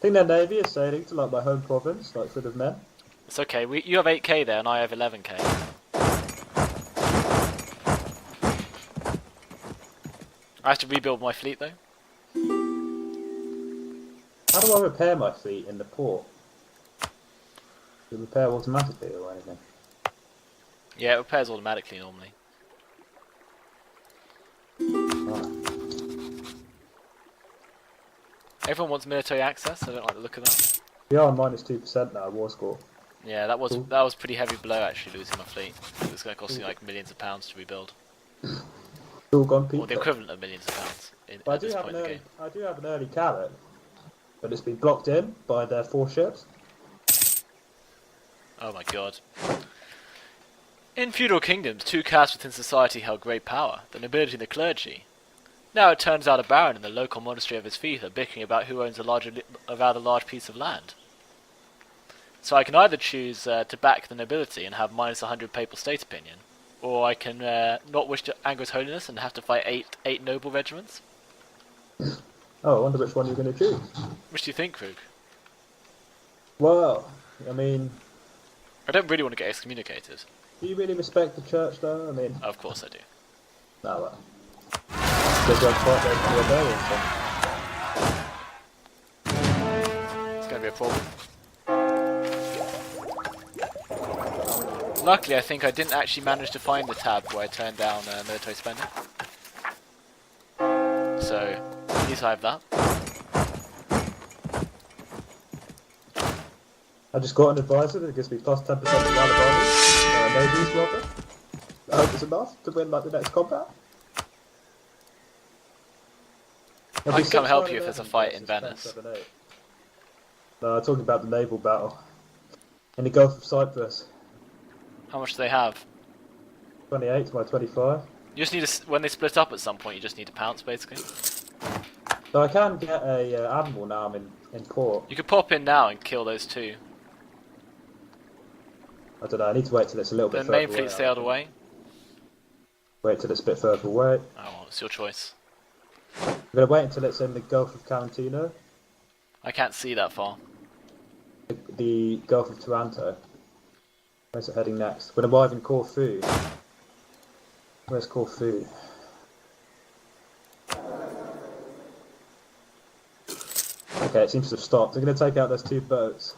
think their navy is sailing to like my home province, like full of men. It's okay. You have 8k there, and I have 11k. I have to rebuild my fleet though. How do I repair my fleet in the port? Does it repair automatically or anything? Yeah, it repairs automatically normally. Right. Everyone wants military access. I don't like the look of that. We are minus 2% now, war score. Yeah, that was pretty heavy blow actually losing my fleet. It was going to cost me like millions of pounds to rebuild. It's all gone Or the equivalent of millions of pounds at this point in the game. I do have an early carrot, but it's been blocked in by their 4 ships. Oh my god. In feudal kingdoms, 2 castes within society held great power, the nobility and the clergy. Now it turns out a baron and the local monastery of his fief are bickering about who owns a rather large piece of land. So I can either choose to back the nobility and have minus 100 papal state opinion, or I can not wish to anger his holiness and have to fight eight noble regiments. Oh, I wonder which one you're going to choose. Which do you think, Krug? Well, I mean... I don't really want to get excommunicated. Do you really respect the church though? I mean... Of course I do. No, well... Because you're quite there for rebellion, so... It's going to be a problem. Luckily, I think I didn't actually manage to find the tab where I turned down military spending. So, at least I have that. I just got an advisor that gives me plus 10% of Alabama. Navy's rather. I hope it's enough to win like the next combat. I can come help you if there's a fight in Venice. No, I'm talking about the naval battle. In the Gulf of Cyprus. How much do they have? 28 to my 25. You just need to, when they split up at some point, you just need to pounce, basically. So I can get a admiral now I'm in port. You could pop in now and kill those 2. I don't know, I need to wait till it's a little bit further away. The main fleet sailed away. Wait till it's a bit further away. Oh, well, it's your choice. I'm going to wait until it's in the Gulf of Tarantino. I can't see that far. The Gulf of Taranto. Where's it heading next? When I'm arriving in Corfu. Where's Corfu? Okay, it seems to have stopped. I'm going to take out those 2 boats.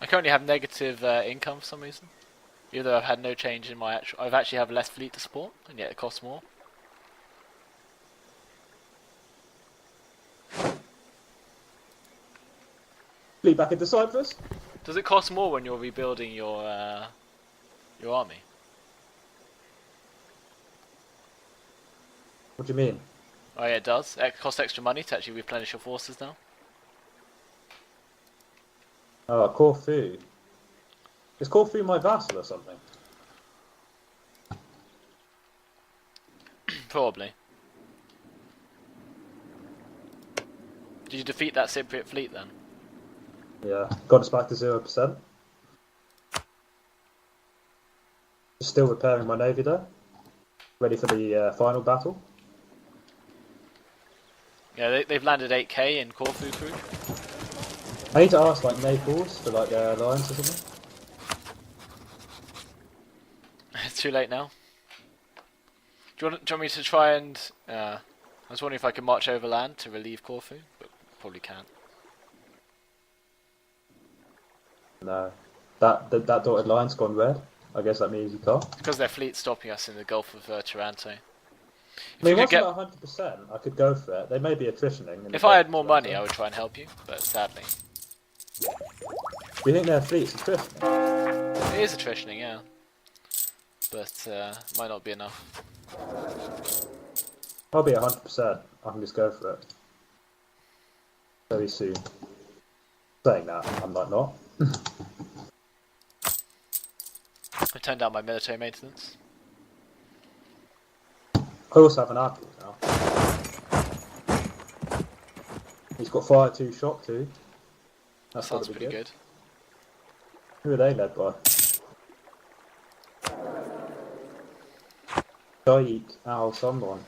I currently have negative income for some reason. Even though I've had no change in my actual... I've actually have less fleet to support, and yet it costs more. Fleet back into Cyprus? Does it cost more when you're rebuilding your army? What do you mean? Oh yeah, it does. It costs extra money to actually replenish your forces now. Oh, Corfu. Is Corfu my vassal or something? Probably. Did you defeat that Cypriot fleet then? Yeah, got us back to 0%. Still repairing my navy there. Ready for the final battle. Yeah, they've landed 8k in Corfu, Krug. I need to ask like Naples for like their alliance or something. It's too late now. Do you want me to try and... I was wondering if I could march overland to relieve Corfu, but probably can't. No. That dotted line's gone red. I guess that means you can't. Because their fleet's stopping us in the Gulf of Taranto. I mean, once I'm at 100%, I could go for it. They may be attritioning. If I had more money, I would try and help you, but sadly. Do you think their fleet's attritioning? It is attritioning, yeah. But might not be enough. I'll be 100%. I can just go for it. Very soon. Saying that, I'm like not. I turned down my military maintenance. I also have an admiral now. He's got fire 2, shock 2. That sounds pretty good. Who are they led by? Shaikh Al someone.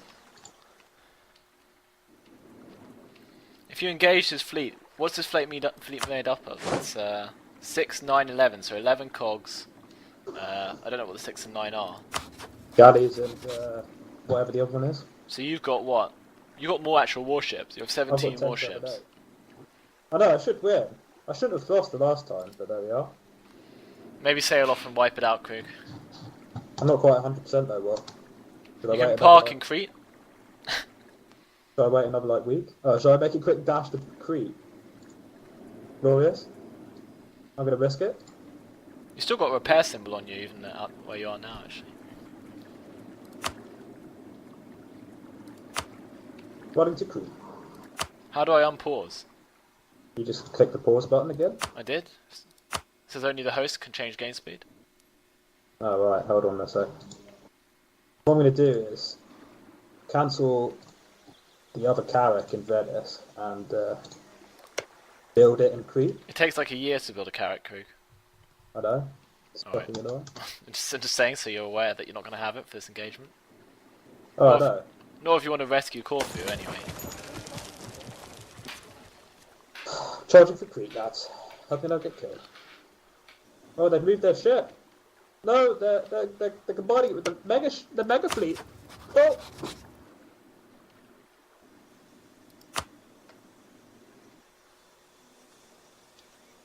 If you engage his fleet What's this fleet made up of? It's 6, 9, 11, so 11 cogs. I don't know what the 6 and 9 are. Galleys and whatever the other one is. So you've got what? You've got more actual warships. You have 17 I've got 10 warships. I know, I should win. I shouldn't have lost the last time, but there we are. Maybe sail off and wipe it out, Krug. I'm not quite 100% though, what? You can park in Crete. Should I wait another week? Oh, should I make a quick dash to Crete? Glorious? I'm gonna risk it. You still got a repair symbol on you, even up where you are now, actually. Running to Crete. How do I unpause? You just click the pause button again? I did. It says only the host can change game speed. Oh right, hold on a sec. What I'm gonna do is cancel the other carrack in Venice and build it in Crete. It takes like a year to build a carrot, Krug. I know. It's Alright. fucking annoying. I'm just saying so you're aware that you're not going to have it for this engagement. Oh, I know. Nor if you want to rescue Corfu, anyway. Charging for Crete, lads. Hoping I'll get killed. Oh, they've moved their ship. No, they're combining it with the mega fleet. Oh!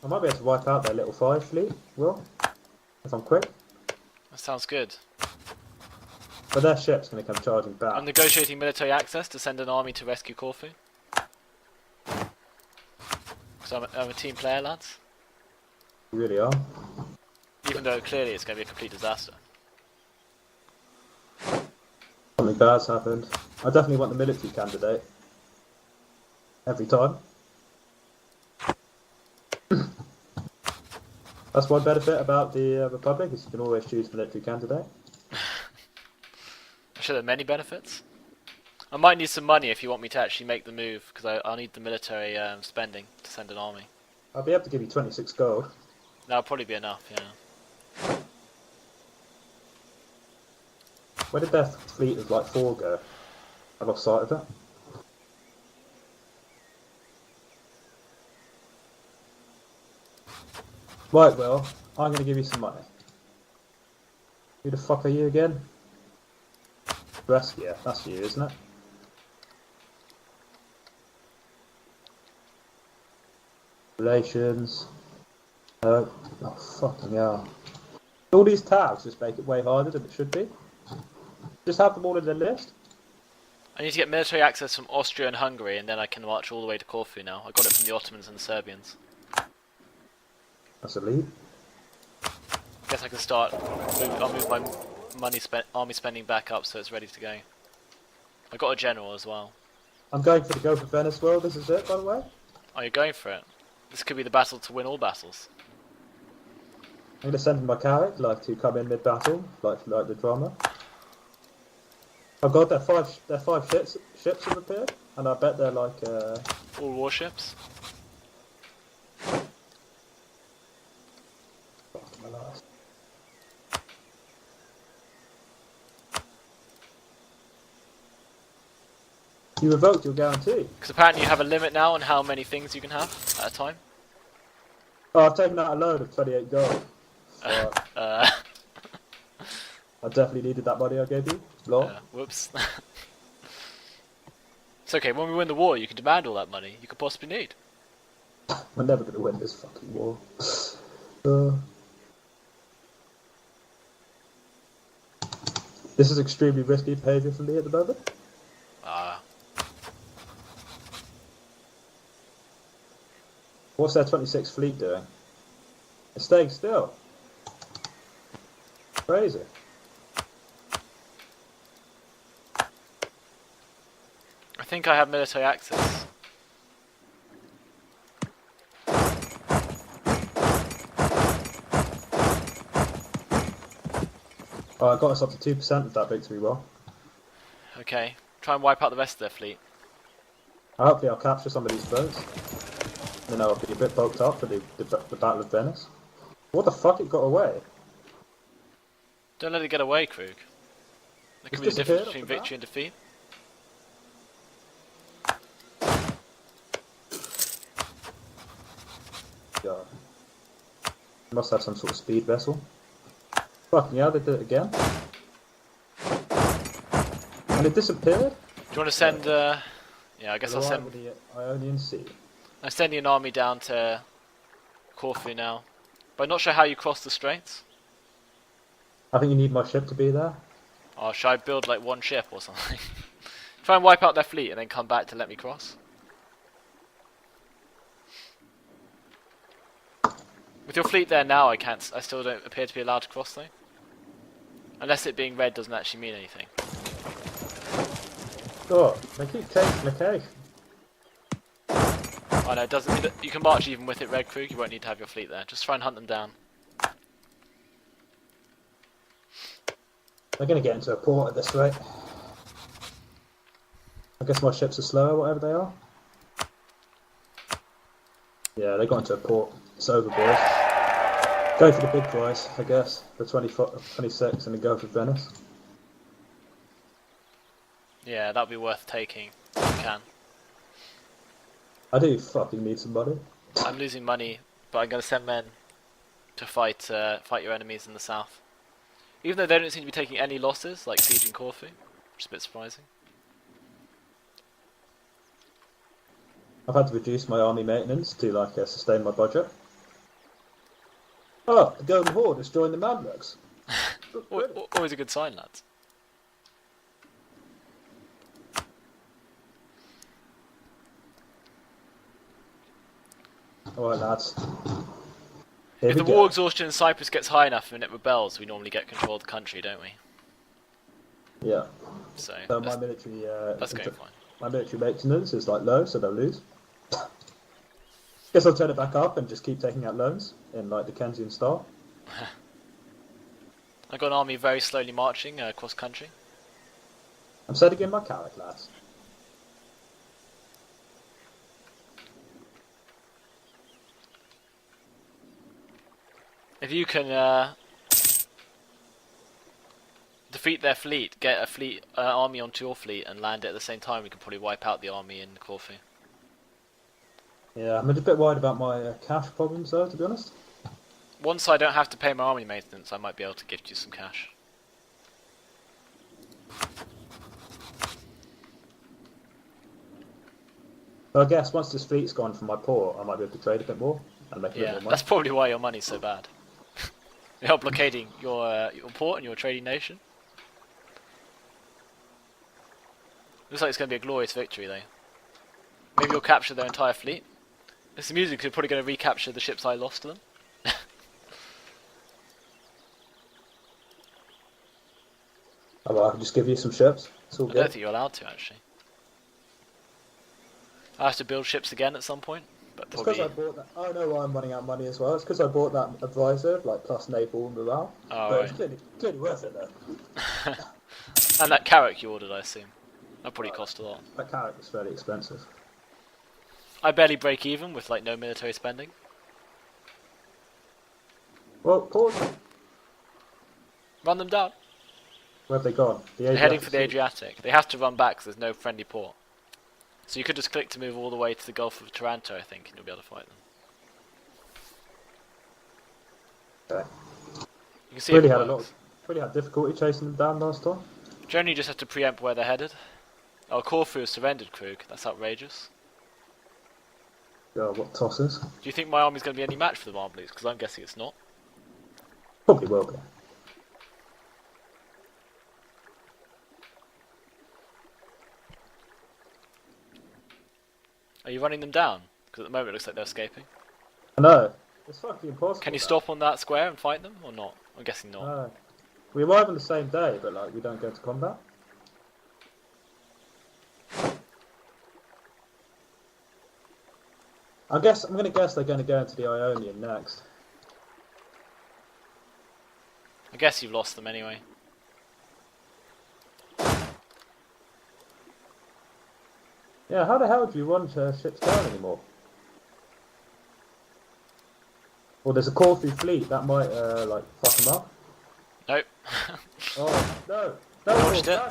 I might be able to wipe out their little 5 fleet, well, if I'm quick. That sounds good. But their ship's going to come charging back. I'm negotiating military access to send an army to rescue Corfu. So I'm a team player, lads. You really are. Even though clearly it's going to be a complete disaster. Something bad's happened. I definitely want the military candidate. Every time. That's one benefit about the Republic, is you can always choose military candidate. I'm sure there are many benefits. I might need some money if you want me to actually make the move, because I'll need the military spending to send an army. I'll be able to give you 26 gold. That'll probably be enough, yeah. Where did their fleet of 4 go? I lost sight of it. Right, Will, I'm going to give you some money. Who the fuck are you again? Rescue, that's you, isn't it? Relations. Oh fucking hell. All these tabs just make it way harder than it should be. Just have them all in the list. I need to get military access from Austria and Hungary, and then I can march all the way to Corfu now. I got it from the Ottomans and the Serbians. That's a lead. Guess I can start. I'll move my army spending back up so it's ready to go. I got a general as well. I'm going for the Gulf of Venice world, this is it, by the way. Are you going for it? This could be the battle to win all battles. I'm going to send in my carrack, to come in mid-battle, like the drama. Oh god, their five ships have appeared, and I bet they're all warships? You revoked your guarantee. Because apparently you have a limit now on how many things you can have at a time. Oh, I've taken out a load of 28 gold. I definitely needed that money I gave you. Lol. Whoops. It's okay, when we win the war you can demand all that money you could possibly need. We're never going to win this fucking war. This is extremely risky behaviour for me at the moment. What's their 26th fleet doing? It's staying still. Crazy. I think I have military access. Oh, I got us up to 2% of that victory roll. Okay, try and wipe out the rest of their fleet. Hopefully I'll capture some of these boats. Then I'll be a bit bulked up for the Battle of Venice. What the fuck, it got away? Don't let it get away, Krug. There could be the difference between victory and defeat. God. Must have some sort of speed vessel. Fucking hell, they did it again. And it disappeared? Do you want to send, yeah, I guess I'll send... the Ionian Sea. I'm sending an army down to Corfu now. But I'm not sure how you cross the straits. I think you need my ship to be there. Oh, should I build like one ship or something? Try and wipe out their fleet and then come back to let me cross. With your fleet there now, I still don't appear to be allowed to cross though. Unless it being red doesn't actually mean anything. Oh, they keep changing location. Oh no, it doesn't. You can march even with it red, Krug. You won't need to have your fleet there. Just try and hunt them down. They're going to get into a port at this rate. I guess my ships are slower, whatever they are. Yeah, they got into a port. It's over, boys. Go for the big prize, I guess. The 26 and then go for Venice. Yeah, that'd be worth taking if you can. I do fucking need some money. I'm losing money, but I'm going to send men to fight your enemies in the south. Even though they don't seem to be taking any losses, like sieging Corfu, which is a bit surprising. I've had to reduce my army maintenance to like sustain my budget. Oh, the Golden Horde has joined the Mamluks. Always a good sign, lads. Alright, lads. If the war exhaustion in Cyprus gets high enough and it rebels, we normally get control of the country, don't we? Yeah. So my military that's going fine. My military maintenance is like low, so they'll lose. Guess I'll turn it back up and just keep taking out loans in like Dickensian style. I've got an army very slowly marching across country. I'm setting in my carrot, lads. If you can defeat their fleet, get a fleet army onto your fleet and land it at the same time, we can probably wipe out the army in Corfu. Yeah, I'm a bit worried about my cash problems though, to be honest. Once I don't have to pay my army maintenance, I might be able to gift you some cash. So I guess once this fleet's gone from my port, I might be able to trade a bit more and make a bit more money. That's probably why your money's so bad. You're blockading your port and your trading nation. Looks like it's going to be a glorious victory though. Maybe you'll capture their entire fleet. This is music, you're probably going to recapture the ships I lost to them. Oh, well, I can just give you some ships. It's all I good. don't think you're allowed to actually. I have to build ships again at some point, but It's because I bought that. I know why I'm running out of money as well. It's because I bought that advisor, like plus naval and morale. Oh, but right. it's clearly worth it though. And that carrot you ordered, I assume. That probably cost a lot. That carrot was fairly expensive. I barely break even with like no military spending. Well, pause. Run them down. Where have they gone? They're heading for the Adriatic. They have to run back because there's no friendly port. So you could just click to move all the way to the Gulf of Taranto, I think, and you'll be able to fight them. Okay. You can see Really it had really had difficulty chasing them down last time. Generally, you just have to preempt where they're headed. Oh, Corfu has surrendered, Krug. That's outrageous. God, what tosses? Do you think my army's going to be any match for the Marblutes? Because I'm guessing it's not. Probably will be. Are you running them down? Because at the moment it looks like they're escaping. I know. It's fucking impossible. Can you stop on that square and fight them, or not? I'm guessing not. No. We arrive on the same day, but like we don't go to combat. I'm gonna guess they're gonna go into the Ionian next. I guess you've lost them anyway. Yeah, how the hell do you run ships down anymore? Well, there's a Corfu fleet that might like fuck them up. Nope. Oh no! Dodged it.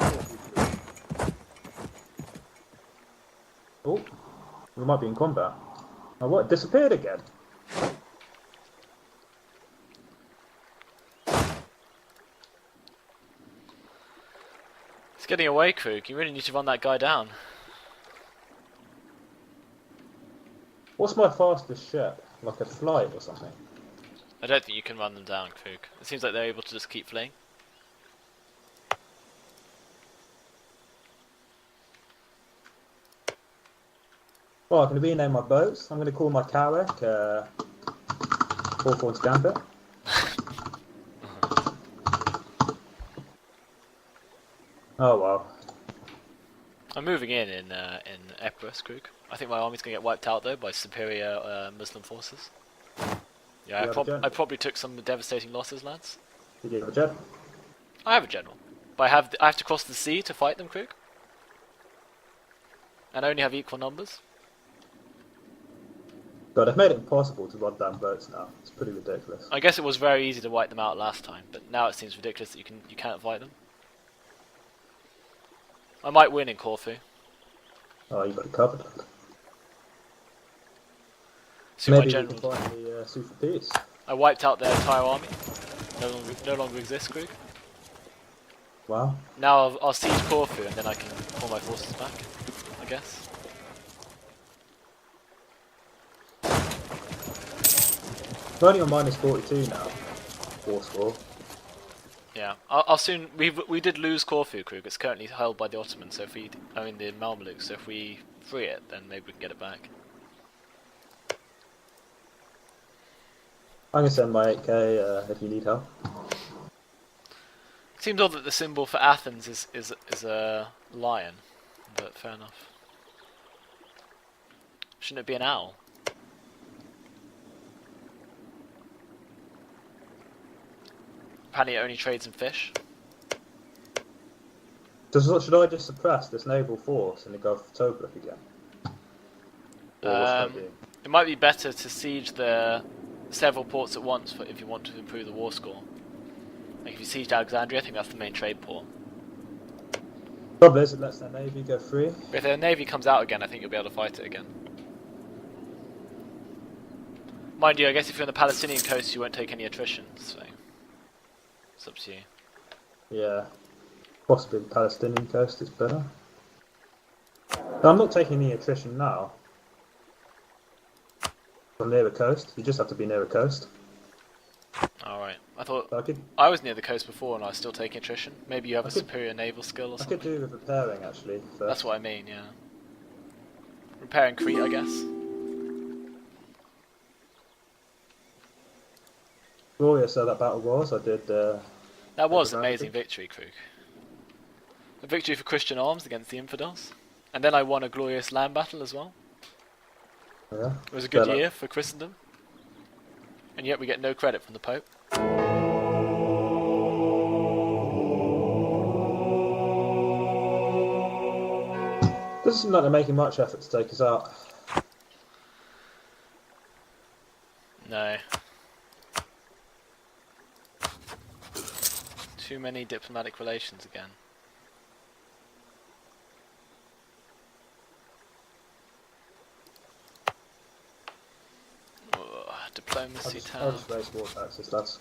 Oh, we might be in combat. Oh, what? It disappeared again. Getting away, Krug. You really need to run that guy down. What's my fastest ship? Like a flight or something? I don't think you can run them down, Krug. It seems like they're able to just keep fleeing. Well, I'm going to rename my boats. I'm going to call my Carrack Hawthorne's Gambit. Oh well. I'm moving in Epirus, Krug. I think my army's going to get wiped out though by superior Muslim forces. Yeah, I probably took some devastating losses, lads. Did you have a general? I have a general, but I have to cross the sea to fight them, Krug. And I only have equal numbers. God, they've made it impossible to run down boats now. It's pretty ridiculous. I guess it was very easy to wipe them out last time, but now it seems ridiculous that you can't fight them. I might win in Corfu. Oh, you got it covered. So Maybe my general, we can finally sue for peace. I wiped out their entire army. No longer exists, Krug. Wow. Now I'll siege Corfu and then I can pull my forces back, I guess. We're only on minus 42 now. War score. Yeah, I'll soon. We did lose Corfu, Krug. It's currently held by the Ottomans. So if we, I mean the Mamelukes. So if we free it, then maybe we can get it back. I'm gonna send my 8k if you need help. It seems odd that the symbol for Athens is a lion, but fair enough. Shouldn't it be an owl? Apparently it only trades in fish. Should I just suppress this naval force in the Gulf of Tobruk again? Or what should I do? It might be better to siege the several ports at once if you want to improve the war score. Like if you siege Alexandria, I think that's the main trade port. Problem is, it lets their navy go free. But if their navy comes out again, I think you'll be able to fight it again. Mind you, I guess if you're on the Palestinian coast, you won't take any attrition, so it's up to you. Yeah, possibly the Palestinian coast is better. No, I'm not taking any attrition now. From near the coast, you just have to be near a coast. Alright, I thought So I was near the coast before and I was still taking attrition. Maybe you have a superior naval skill or I something. could do with repairing actually. First. That's what I mean, yeah. Repairing Crete, I guess. Glorious how that battle was. I did. That was an amazing victory, Krug. A victory for Christian arms against the infidels. And then I won a glorious land battle as well. Yeah. It was a good year for Christendom. And yet we get no credit from the Pope. Doesn't seem like they're making much effort to take us out. No. Too many diplomatic relations again. Diplomacy I'll town. just raise war taxes, lads.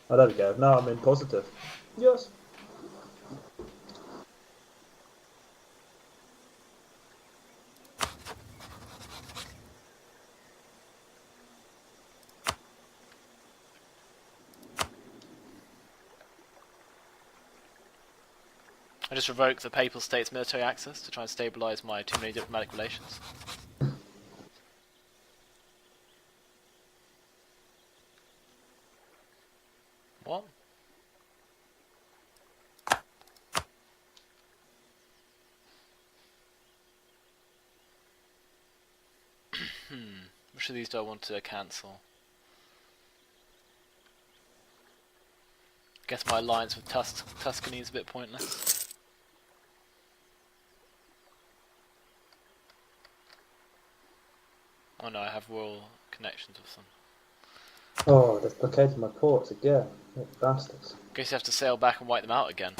Oh, there we go. Now I'm in positive. Yes. I just revoked the Papal State's military access to try and stabilise my too many diplomatic relations. What? Which of these do I want to cancel? Guess my alliance with Tuscany is a bit pointless. Oh no, I have royal connections with them. Oh, they've blockaded my ports again. You bastards. Guess you have to sail back and wipe them out again.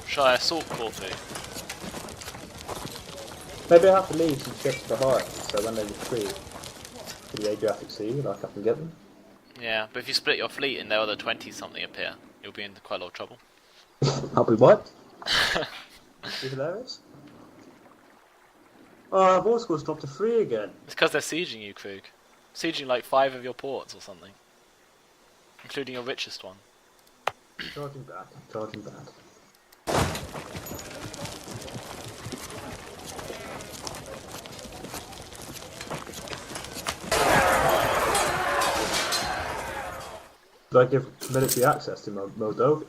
Shall I assault Corfu? Maybe I have to leave some ships behind, so when they retreat to the Adriatic Sea, like I can get them. Yeah, but if you split your fleet and there are other 20-something appear, you'll be in quite a lot of trouble. I'll be wiped. Be hilarious. Oh, our war score's dropped to 3 again. It's because they're sieging you, Krug. Sieging like 5 of your ports or something. Including your richest one. Charging back, charging back. Did I give military access to Moldova?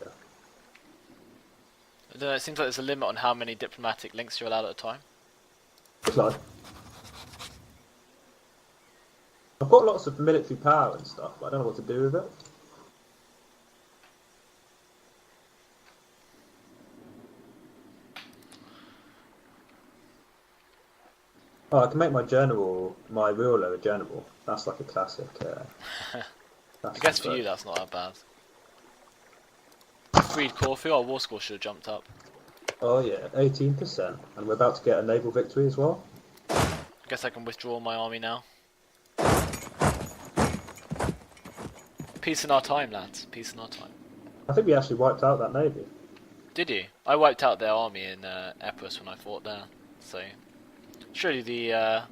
I don't know, it seems like there's a limit on how many diplomatic links you're allowed at a time. It's like I've got lots of military power and stuff, but I don't know what to do with it. Oh, I can make my ruler a general. That's like a classic. I guess for you that's not that bad. Freed Corfu, our war score should have jumped up. Oh yeah, 18%, and we're about to get a naval victory as well. I guess I can withdraw my army now. Peace in our time, lads. Peace in our time. I think we actually wiped out that navy. Did you? I wiped out their army in Epirus when I fought there. So, surely the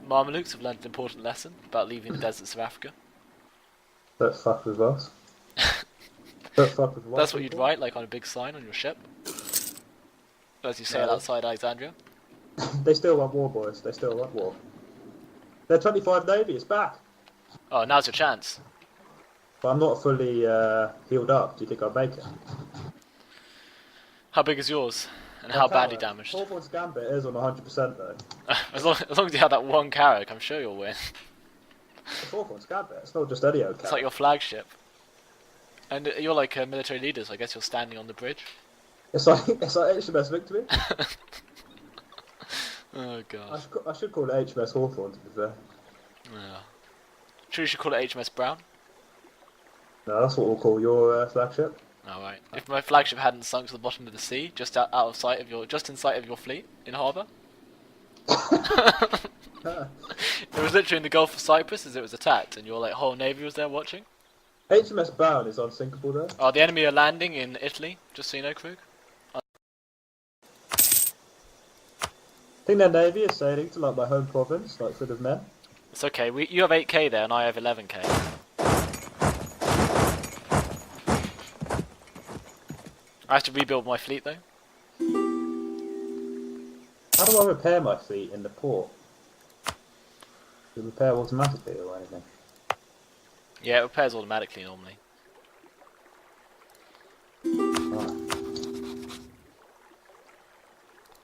Mamelukes have learned an important lesson about leaving the deserts of Africa. Don't fuck with us. Don't fuck with That's what you'd write, like on a big sign on your ship? As you sail outside Alexandria? They still want war, boys. They still want war. Their 25 navy is back. Oh, now's your chance. But I'm not fully healed up. Do you think I'll make it? How big is yours? And how badly damaged? Hawthorne's Gambit is on 100% though. as long as you have that one carrack, I'm sure you'll win. It's Hawthorne's Gambit. It's not just any old It's like your flagship. And you're like a military leader, so I guess you're standing on the bridge. It's like HMS Victory. Oh god. I should call it HMS Hawthorne to be fair. Yeah. Sure you should call it HMS Brown? No, that's what we'll call your flagship. Oh, right. If my flagship hadn't sunk to the bottom of the sea, just out of sight of just in sight of your fleet in harbour. It was literally in the Gulf of Cyprus as it was attacked, and your whole navy was there watching. HMS Brown is unsinkable though. Oh, the enemy are landing in Italy, just so you know, Krug. I think their navy is sailing to like my home province, like full of men. It's okay. You have 8k there, and I have 11k. I have to rebuild my fleet though. How do I repair my fleet in the port? Does it repair automatically or anything? Yeah, it repairs automatically normally. Right.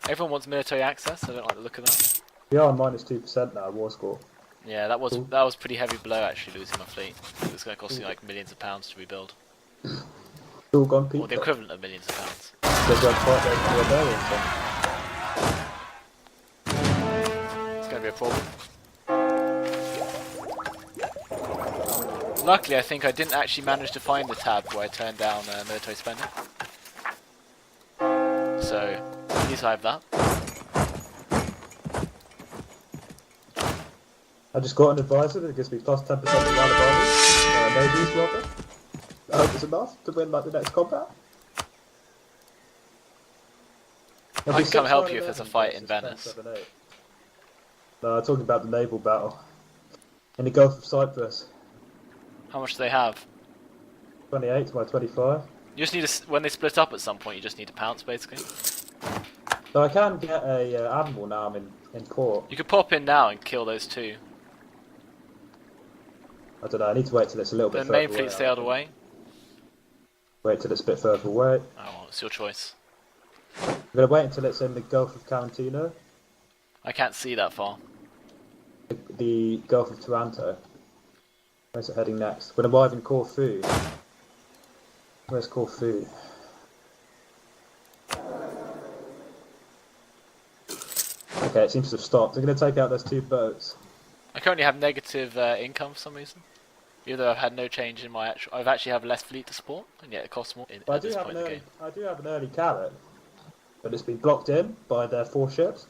Everyone wants military access. I don't like the look of that. We are on -2% now, war score. Yeah, that was pretty heavy blow actually, losing my fleet. It was going to cost me like millions of pounds to rebuild. It's all gone peak. Or the equivalent of millions of pounds. They're going to fight those rebellions then. It's going to be a problem. Luckily, I think I didn't actually manage to find the tab where I turned down military spending. So, at least I have that. I just got an advisor that gives me plus 10% of the navies rather. I hope it's enough to win like the next combat. I can come help you if there's a fight in Venice. No, I'm talking about the naval battle in the Gulf of Cyprus. How much do they have? 28 to my 25. You just need to, when they split up at some point, you just need to pounce basically. So I can get a admiral now I'm in port. You could pop in now and kill those two. I don't know, I need to wait till it's a little bit further away. The main fleet sailed away. Wait till it's a bit further away. Oh, well, it's your choice. I'm going to wait until it's in the Gulf of Tarantino. I can't see that far. The Gulf of Taranto. Where's it heading next? When arrive in Corfu. Where's Corfu? Okay, it seems to have stopped. I'm going to take out those 2 boats. I currently have negative income for some reason. Even though I've had no change in my I've actually have less fleet to support, and yet it costs more at this point in the game. I do have an early carrot, but it's been blocked in by their 4 ships.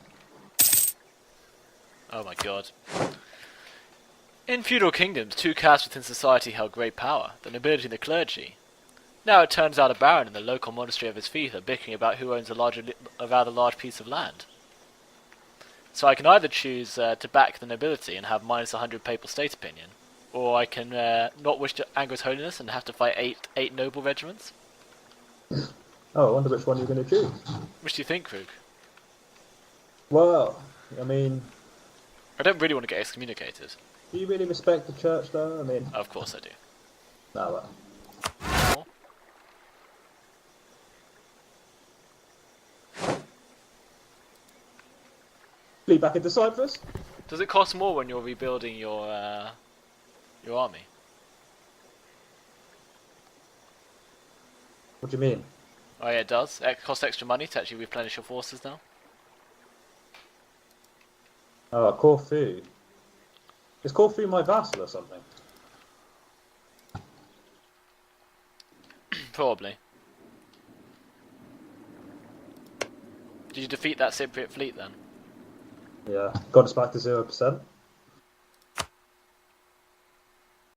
Oh my god. In feudal kingdoms, two castes within society held great power, the nobility and the clergy. Now it turns out a baron and the local monastery of his fief are bickering about who owns a rather large piece of land. So I can either choose to back the nobility and have minus 100 papal state opinion, or I can not wish to anger His Holiness and have to fight eight noble regiments. Oh, I wonder which one you're going to choose. Which do you think, Krug? Well, I mean, I don't really want to get excommunicated. do you really respect the church, though? I mean, Of course I do. no, well. Flee back into Cyprus? Does it cost more when you're rebuilding your army? What do you mean? Oh yeah, it does. It costs extra money to actually replenish your forces now. Oh, Corfu. Is Corfu my vassal or something? Probably. Did you defeat that Cypriot fleet then? Yeah, got us back to 0%.